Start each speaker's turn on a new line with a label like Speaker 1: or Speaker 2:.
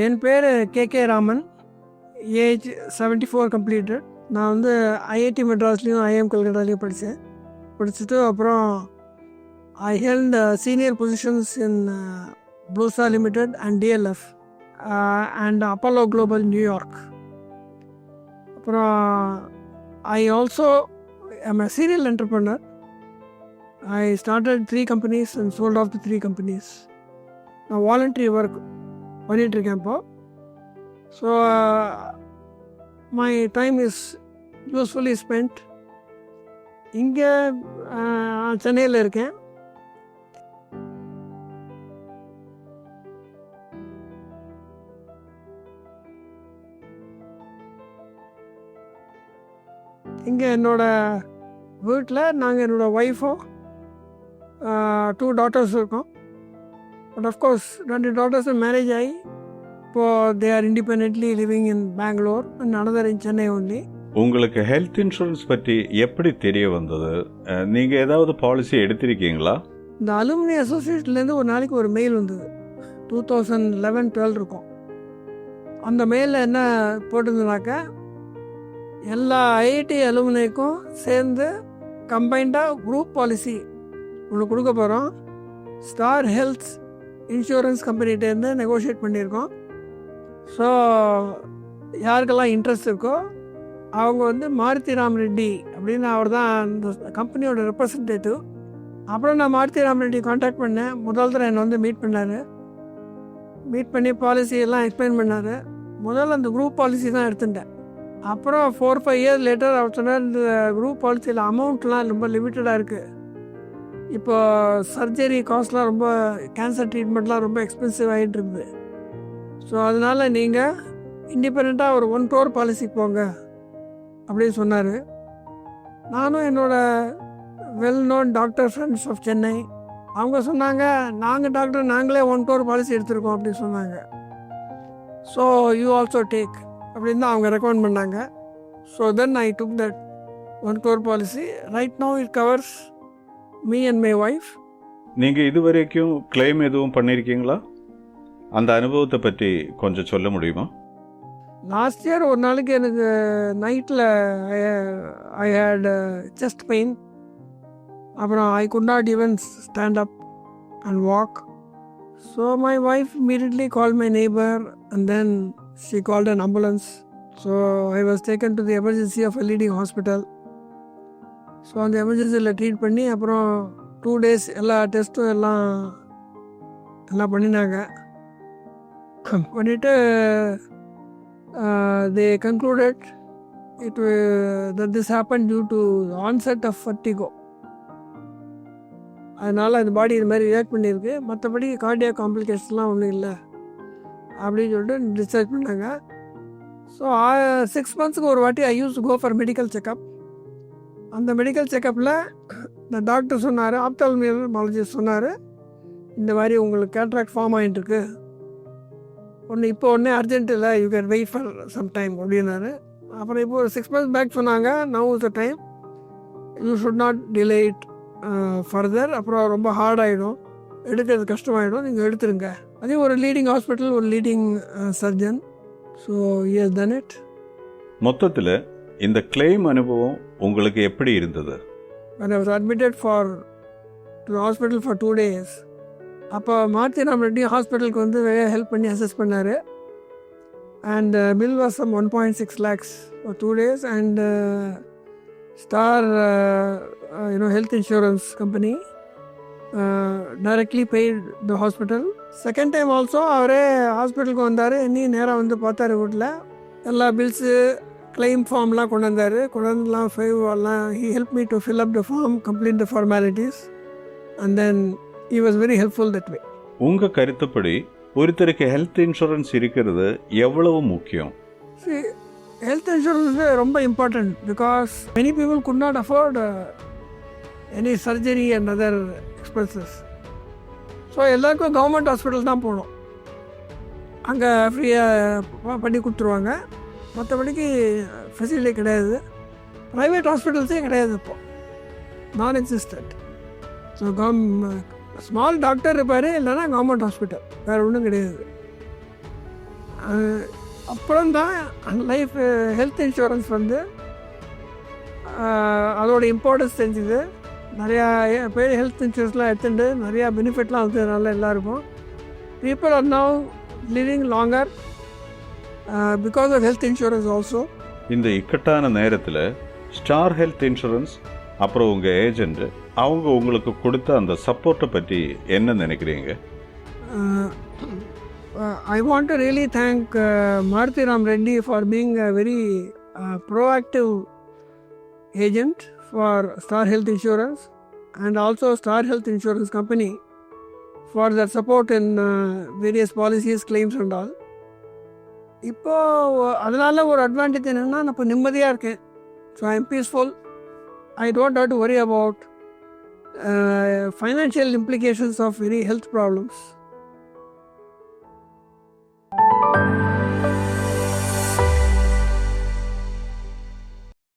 Speaker 1: என் பேர் K Raman. Age 74 completed. நான் வந்து ஐஐடி மெட்ராஸ்லேயும் ஐஎம் கல்கட்டாலையும் படிச்சுட்டு அப்புறம் I held senior positions in Blue Star limited and DLF and Apollo Global New York. அப்புறம் I also am a serial entrepreneur. I started 3 companies and sold off the 3 companies. நான் voluntary work பண்ணிகிட்ருக்கேன் இப்போ. So my time is usefully spend. இங்கே சென்னையில் இருக்கேன். இங்கே என்னோடய வீட்டில் நாங்கள் என்னோடய ஒய்ஃபும் 2 daughters இருக்கோம். பட் அஃப்கோர்ஸ் 2 daughters மேரேஜ் ஆகி இப்போது they are independently living in Bangalore and another in Chennai only.
Speaker 2: உங்களுக்கு ஹெல்த் இன்சூரன்ஸ் பற்றி எப்படி தெரிய வந்தது? நீங்கள் ஏதாவது பாலிசி எடுத்திருக்கீங்களா?
Speaker 1: இந்த அலுமினி அசோசியேஷன்லேருந்து ஒரு நாளைக்கு ஒரு மெயில் வந்தது. 2011-12 இருக்கும். அந்த மெயிலில் என்ன போட்டிருந்தனாக்கா, எல்லா ஐஐடி அலுமினிக்கும் சேர்ந்து கம்பைண்டாக குரூப் பாலிசி ஒன்று கொடுக்க போகிறோம். ஸ்டார் ஹெல்த் இன்சூரன்ஸ் கம்பெனிகிட்டேருந்து நெகோஷியேட் பண்ணியிருக்கோம். ஸோ யாருக்கெல்லாம் இன்ட்ரெஸ்ட் இருக்கோ அவங்க வந்து மாருதி ராம் ரெட்டி அப்படின்னு, அவர் தான் அந்த கம்பெனியோட ரெப்ரசன்டேட்டிவ். அப்புறம் நான் மாருதி ராம் ரெட்டி கான்டாக்ட் பண்ணேன். முதல் தடவை என்னை வந்து மீட் பண்ணி பாலிசியெல்லாம் எக்ஸ்பிளைன் பண்ணார். முதல்ல அந்த குரூப் பாலிசி தான் எடுத்துட்டேன். அப்புறம் 4-5 years லேட்டர் அவர் சொன்னார், இந்த குரூப் பாலிசியில் அமௌண்ட்லாம் ரொம்ப லிமிட்டடாக இருக்குது. இப்போ சர்ஜரி காஸ்ட்லாம் ரொம்ப, கேன்சர் ட்ரீட்மெண்ட்லாம் ரொம்ப எக்ஸ்பென்சிவ் ஆகிட்டு இருக்குது. ஸோ அதனால் நீங்கள் இண்டிபெண்ட்டாக ஒரு 1 crore பாலிசிக்கு போங்க அப்படின்னு சொன்னார். நானும் என்னோடய well known doctor friends of Chennai அவங்க சொன்னாங்க, நாங்களே 1 crore பாலிசி எடுத்திருக்கோம் அப்படின்னு சொன்னாங்க. ஸோ யூ ஆல்சோ டேக் அப்படின்னு தான் அவங்க ரெக்கமெண்ட் பண்ணாங்க. So then I took that 1 crore policy. Right now it covers me and my wife.
Speaker 2: நீங்கள் இது வரைக்கும் கிளைம் எதுவும் பண்ணியிருக்கீங்களா? அந்த அனுபவத்தை பற்றி கொஞ்சம் சொல்ல முடியுமா?
Speaker 1: லாஸ்ட் இயர் ஒரு நாளைக்கு எனக்கு நைட்டில் ஐ ஹேட் செஸ்ட் பெயின். அப்புறம் I could not even stand up and walk. So my wife immediately call my neighbour and then she called an ambulance. So I was taken to the emergency of a leading hospital. So அந்த எமர்ஜென்சியில் treat பண்ணி அப்புறம் 2 days எல்லா டெஸ்ட்டும் எல்லாம் பண்ணினாங்க. பண்ணிவிட்டு they concluded that this happened due to the onset of vertigo. அதனால் அந்த பாடி இது மாதிரி ரியாக்ட் பண்ணியிருக்கு, மற்றபடி கார்டியாக் காம்ப்ளிகேஷன்லாம் ஒன்றும் இல்லை அப்படின்னு சொல்லிட்டு டிஸ்சார்ஜ் பண்ணாங்க. ஸோ 6 monthsக்கு ஒரு வாட்டி I use go for medical checkup. அந்த மெடிக்கல் செக்கப்பில் இந்த டாக்டர் சொன்னார், ஆப்தால்மாலஜிஸ்ட் சொன்னார், இந்த மாதிரி உங்களுக்கு கேட்ராக்ட் ஃபார்ம் ஆகிட்டுருக்கு, ஒன்று அர்ஜென்ட் இல்லை, you can wait for some time அப்படின்னாரு. அப்புறம் இப்போ ஒரு 6 months பேக் சொன்னாங்க, now is the time, you should not delay it further. அப்புறம் ரொம்ப ஹார்ட் ஆகிடும், எடுக்கிறது கஷ்டமாயிடும், நீங்கள் எடுத்துருங்க. அதே ஒரு லீடிங் ஹாஸ்பிட்டல், ஒரு leading surgeon. So yes done it.
Speaker 2: மொத்தத்தில் இந்த கிளைம் அனுபவம் உங்களுக்கு எப்படி இருந்தது?
Speaker 1: when I was admitted to the hospital for 2 days, அப்போ மாருதி ராம் ரெட்டி ஹாஸ்பிட்டலுக்கு வந்து ஹெல்ப் பண்ணி அசஸ் பண்ணார். And bill was some 1.6 lakhs for 2 days. And Star Health insurance company directly paid the hospital. Second time also அவரே ஹாஸ்பிட்டலுக்கு வந்தார், இன்னும் நேராக வந்து பார்த்தார் வீட்டில். எல்லா பில்ஸு கிளைம் ஃபார்ம்லாம் கொண்டு வந்துலாம் ஃபைவ்லாம் he help me to fill up the form, complete the formalities, and then he was very helpful that way.
Speaker 2: உங்கள் கருத்துப்படி ஒருத்தருக்கு ஹெல்த் இன்சூரன்ஸ் இருக்கிறது எவ்வளவு முக்கியம்?
Speaker 1: See, health insurance is ரொம்ப important because many people could not afford any surgery and other expenses. So எல்லாருக்கும் government hospital தான் போகணும், அங்கே ஃப்ரீயாக பண்ணி கொடுத்துருவாங்க. மற்றபடிக்கு ஃபெசிலிட்டி கிடையாது. ப்ரைவேட் ஹாஸ்பிட்டல்ஸே கிடையாது இப்போது, நான் எக்ஸிஸ்டன்ட். ஸோ ஸ்மால் டாக்டர் இருப்பார், இல்லைன்னா கவர்மெண்ட் ஹாஸ்பிட்டல், வேறு ஒன்றும் கிடையாது. அப்புறம் தான் லைஃப் ஹெல்த் இன்சூரன்ஸ் வந்து அதோட இம்பார்ட்டன்ஸ் தெரிஞ்சுது. நிறையா பேர் ஹெல்த் இன்சூரன்ஸ்லாம் எடுத்துட்டு நிறையா பெனிஃபிட்லாம் வந்ததுனால எல்லாருக்கும் people are now living longer because of health insurance also.
Speaker 2: இந்த இக்கட்டான நேரத்தில் ஸ்டார் ஹெல்த் இன்சூரன்ஸ் அப்புறம் உங்கள் ஏஜெண்ட் அவங்க உங்களுக்கு கொடுத்த அந்த சப்போர்ட்டை பற்றி என்ன நினைக்கிறீங்க?
Speaker 1: I want to really thank Maruti Ram Reddy for being a very proactive agent for Star Health Insurance and also Star Health Insurance Company for their support in various policies, claims and all. இப்போது அதனால் ஒரு advantage என்னென்னா நான் இப்போ நிம்மதியாக இருக்கேன். So I am peaceful. I don't have to worry about financial implications of any health problems.